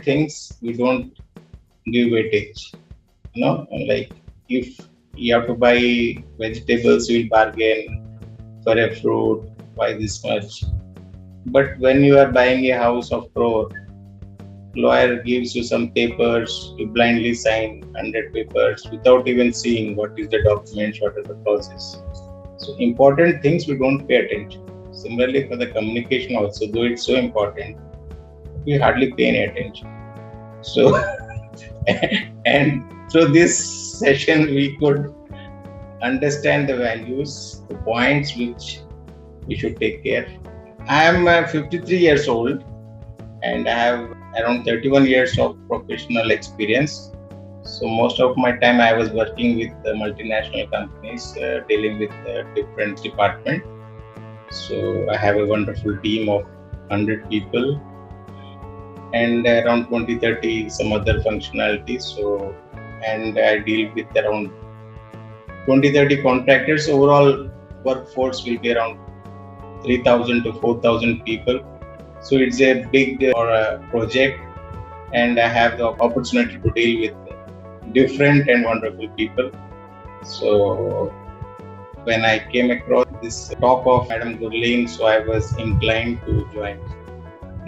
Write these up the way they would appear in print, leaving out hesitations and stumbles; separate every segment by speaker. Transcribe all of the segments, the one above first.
Speaker 1: things we don't give weightage. Like if you have to buy vegetables, you'll bargain for a fruit, buy this much. But when you are buying a house of crore, lawyer gives you some papers, you blindly sign 100 papers without even seeing what is the documents, what is the process. So important things we don't pay attention. Similarly for the communication also, though it's so important, we hardly pay any attention. So and through this session we could understand the values, the points which we should take care. I am 53 years old and I have around 31 years of professional experience. So most of my time I was working with multinational companies, dealing with different departments. So I have a wonderful team of 100 people and around 20-30 some other functionalities. So, and I deal with around 20-30 contractors. Overall workforce will be around 3,000 to 4,000 people. So it's a big project, and I have the opportunity to deal with different and wonderful people. So when I came across this talk of Madam Gurleen, so I was inclined to join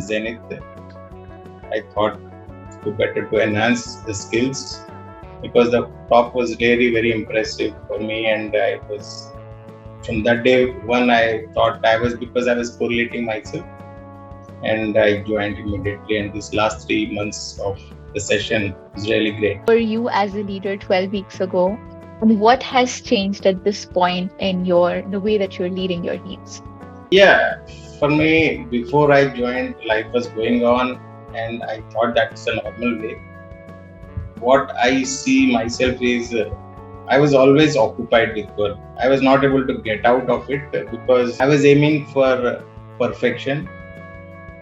Speaker 1: Zenith. I thought it better to enhance the skills because the talk was very, very impressive for me, and I was, from that day one, I thought because I was correlating myself, and I joined immediately. And these last 3 months of the session is really great.
Speaker 2: For you as a leader 12 weeks ago, and what has changed at this point in the way that you're leading your teams?
Speaker 1: Yeah, for me, before I joined, life was going on, and I thought that's a normal way. What I see myself is I was always occupied with work. I was not able to get out of it because I was aiming for perfection,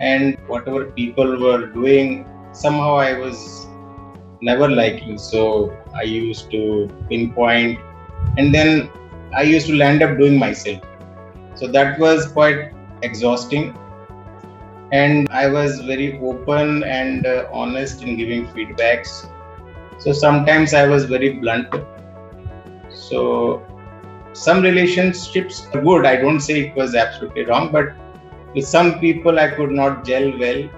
Speaker 1: and whatever people were doing, somehow I was never liking. So I used to pinpoint, and then I used to land up doing myself. So that was quite exhausting. And I was very open and honest in giving feedbacks. So sometimes I was very blunt. So some relationships are good. I don't say it was absolutely wrong, but with some people I could not gel well.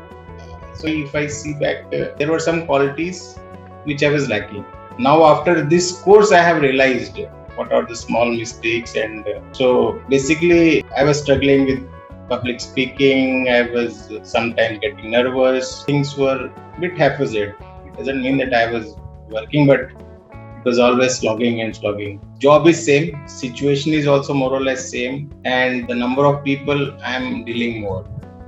Speaker 1: So if I see back, there were some qualities which I was lacking. Now after this course, I have realized what are the small mistakes. And so basically I was struggling with public speaking. I was sometimes getting nervous. Things were a bit haphazard. It doesn't mean that I was working, but it was always slogging. Job is same, situation is also more or less same, and the number of people I am dealing more.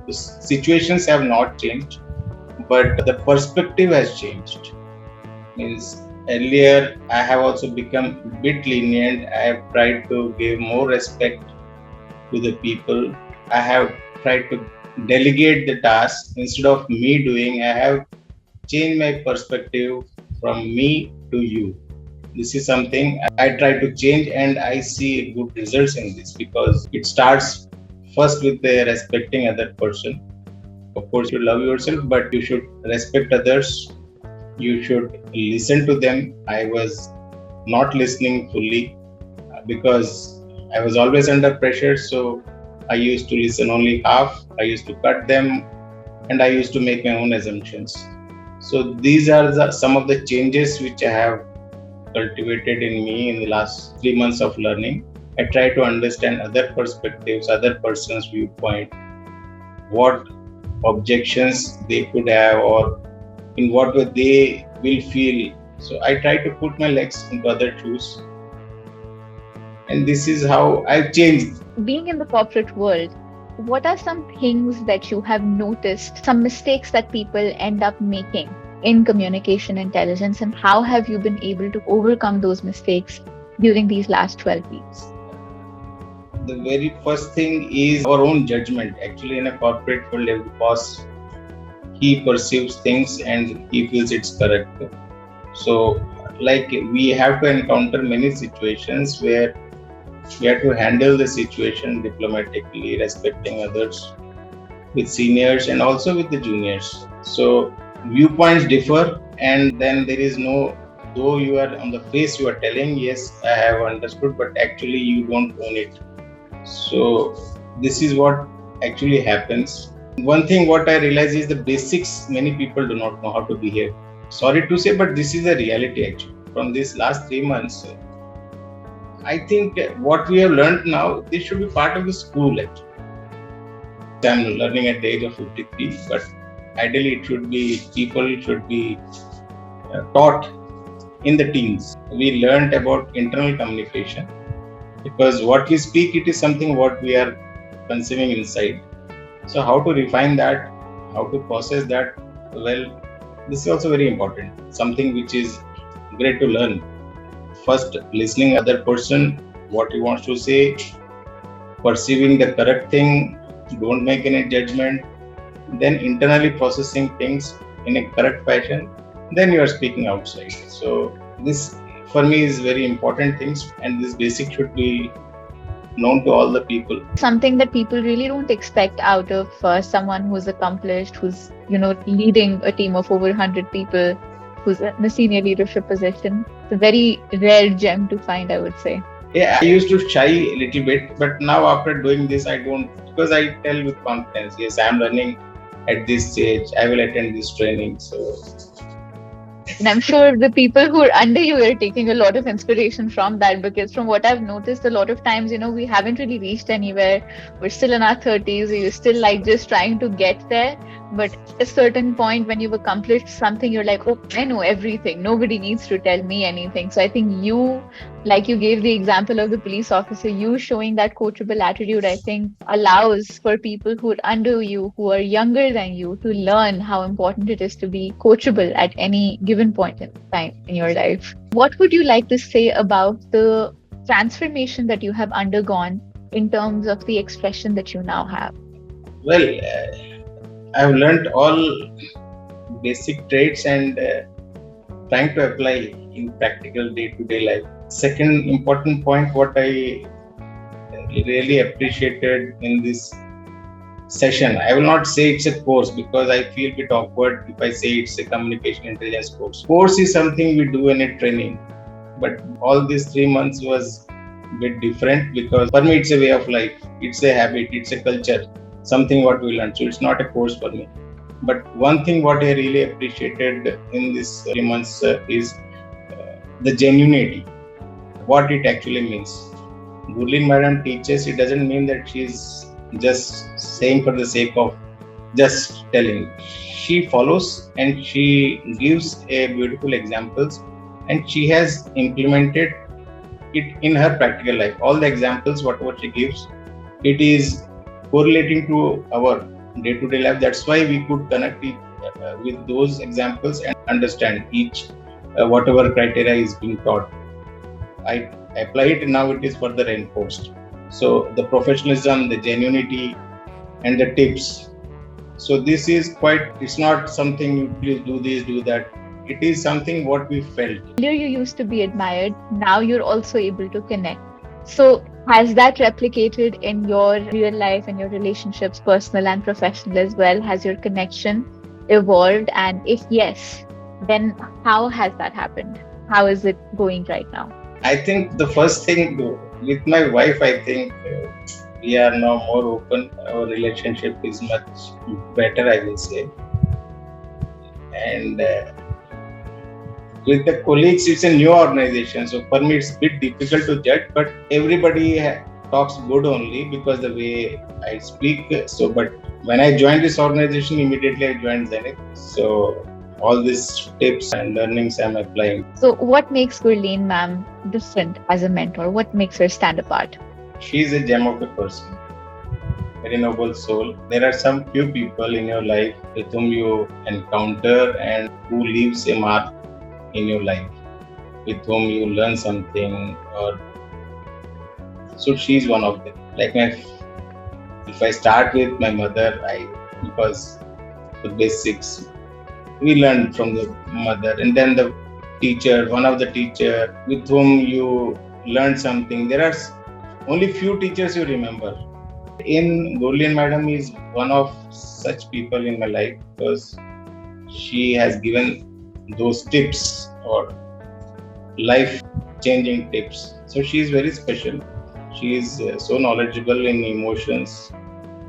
Speaker 1: The situations have not changed, but the perspective has changed. Means earlier I have also become a bit lenient. I have tried to give more respect to the people. I have tried to delegate the task instead of me doing. I have changed my perspective from me to you. This is something I try to change, and I see good results in this because it starts first with respecting other person. Of course, you love yourself, but you should respect others. You should listen to them. I was not listening fully because I was always under pressure. So I used to listen only half. I used to cut them, and I used to make my own assumptions. So these are some of the changes which I have cultivated in me in the last 3 months of learning. I try to understand other perspectives, other person's viewpoint, what objections they could have, or in what way they will feel. So I try to put my legs into other shoes. And this is how I've changed.
Speaker 2: Being in the corporate world, what are some things that you have noticed, some mistakes that people end up making in communication intelligence, and how have you been able to overcome those mistakes during these last 12 weeks?
Speaker 1: The very first thing is our own judgment. Actually, in a corporate world, every boss, he perceives things and he feels it's correct. So, like, we have to encounter many situations where we have to handle the situation diplomatically, respecting others, with seniors and also with the juniors. So viewpoints differ, and then there is no, though you are on the face you are telling, yes, I have understood, but actually you don't own it. So this is what actually happens. One thing what I realize is the basics many people do not know how to behave. Sorry to say, but this is a reality actually. From these last 3 months, I think what we have learned now, this should be part of the school actually. I'm learning at the age of 53, but ideally it should be, people should be taught in the teens. We learned about internal communication, because what we speak, it is something what we are consuming inside. So how to refine that, how to process that, well, this is also very important, something which is great to learn. First, listening other person, what he wants to say, perceiving the correct thing, don't make any judgment, then internally processing things in a correct fashion, then you are speaking outside. So this for me is very important things, and this basic should be known to all the people.
Speaker 2: Something that people really don't expect out of someone who's accomplished, who's leading a team of over 100 people, who's in a senior leadership position. It's a very rare gem to find, I would say.
Speaker 1: Yeah, I used to shy a little bit, but now after doing this, I don't, because I tell with confidence, yes, I'm learning at this stage, I will attend this training. So
Speaker 2: And I'm sure the people who are under you are taking a lot of inspiration from that, because from what I've noticed, a lot of times, we haven't really reached anywhere. We're still in our 30s. We're still like just trying to get there. But at a certain point, when you've accomplished something, you're like, oh, I know everything. Nobody needs to tell me anything. So I think you, like you gave the example of the police officer, you showing that coachable attitude, I think allows for people who are under you, who are younger than you, to learn how important it is to be coachable at any given point in time in your life. What would you like to say about the transformation that you have undergone in terms of the expression that you now have?
Speaker 1: well, I've learned all basic traits and trying to apply in practical day-to-day life. Second important point, what I really appreciated in this session, I will not say it's a course, because I feel a bit awkward if I say it's a communication intelligence course. Course is something we do in a training, but all these 3 months was a bit different, because for me it's a way of life, it's a habit, it's a culture, something what we learn. So it's not a course for me. But one thing what I really appreciated in this 3 months is the genuinity, what it actually means. Gurleen Madam teaches, it doesn't mean that she's just saying for the sake of just telling. She follows and she gives a beautiful examples, and she has implemented it in her practical life. All the examples, whatever she gives, it is correlating to our day-to-day life. That's why we could connect it with those examples and understand each whatever criteria is being taught. I apply it, now it is further reinforced. So the professionalism, the genuinity, and the tips. So this is quite, it's not something please do this, do that. It is something what we felt.
Speaker 2: Earlier you used to be admired, now you're also able to connect. So has that replicated in your real life and your relationships, personal and professional as well? Has your connection evolved? And if yes, then how has that happened? How is it going right now?
Speaker 1: I think the first thing with my wife, I think we are now more open. Our relationship is much better, I will say. And with the colleagues, it's a new organization. So for me, it's a bit difficult to judge, but everybody talks good only because the way I speak. So, but when I joined this organization, immediately I joined Zenith. So all these tips and learnings I'm applying.
Speaker 2: So what makes Gurleen ma'am different as a mentor? What makes her stand apart?
Speaker 1: She's a gem of a person, very noble soul. There are some few people in your life with whom you encounter and who leaves a mark in your life, with whom you learn something, or so she's one of them. Like if I start with my mother, because the basics we learned from the mother, and then the teacher, one of the teacher with whom you learned something. There are only few teachers you remember. In Gurleen Madam is one of such people in my life, because she has given those tips or life changing tips. So she is very special. She is so knowledgeable in emotions,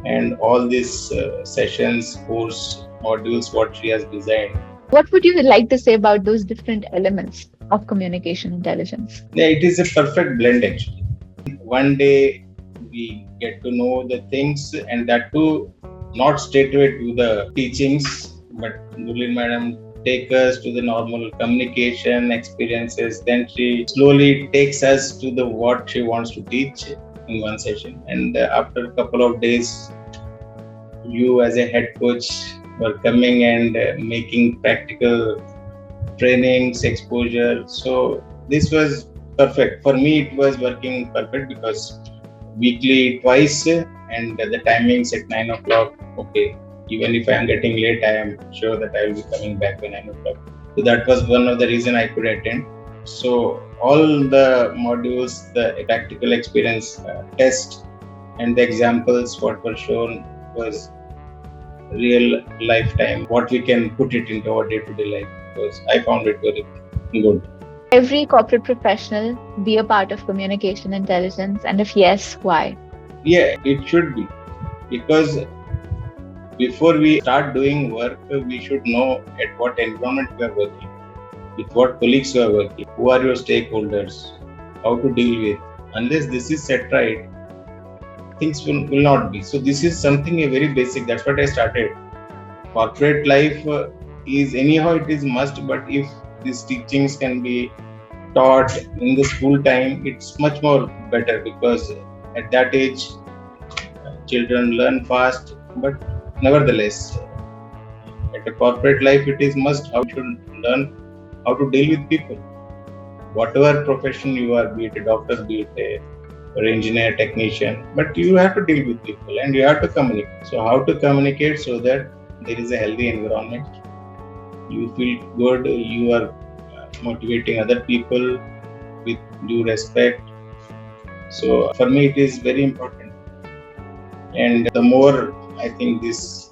Speaker 1: and all these sessions, course, modules, what she has designed.
Speaker 2: What would you like to say about those different elements of communication intelligence?
Speaker 1: Yeah, it is a perfect blend actually. One day we get to know the things, and that too not straight away to the teachings, but Gurleen Madam take us to the normal communication experiences. Then she slowly takes us to the what she wants to teach in one session. And after a couple of days, you as a head coach were coming and making practical trainings, exposure. So this was perfect. For me, it was working perfect because weekly twice and the timings at 9 o'clock. Okay, even if I am getting late, I am sure that I will be coming back by 9 o'clock. So that was one of the reason I could attend. So all the modules, the practical experience test and the examples what were shown was real lifetime, what we can put it into our day-to-day life, because I found it very good.
Speaker 2: Every corporate professional be a part of communication intelligence, and if yes, why?
Speaker 1: Yeah, it should be, because before we start doing work, we should know at what environment we are working, with what colleagues you are working, who are your stakeholders, how to deal with. Unless this is set right, things will not be. So this is something a very basic. That's what I started. Corporate life is anyhow it is must, but if these teachings can be taught in the school time, it's much more better, because at that age children learn fast. But nevertheless, at a corporate life, it is must how you should learn how to deal with people. Whatever profession you are, be it a doctor, be it or engineer, technician, but you have to deal with people and you have to communicate. So how to communicate so that there is a healthy environment, you feel good, you are motivating other people with due respect. So for me it is very important, and the more I think this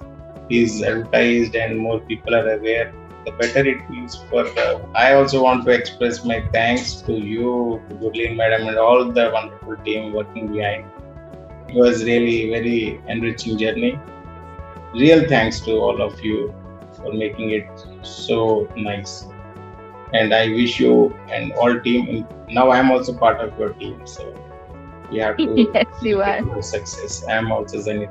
Speaker 1: is advertised and more people are aware, the better it is for the. I also want to express my thanks to you, to Gurleen Madam, and all the wonderful team working behind. It was really very enriching journey. Real thanks to all of you for making it so nice. And I wish you and all team. Now I am also part of your team, so we have to
Speaker 2: Yes, you are.
Speaker 1: success. I am also Zenith.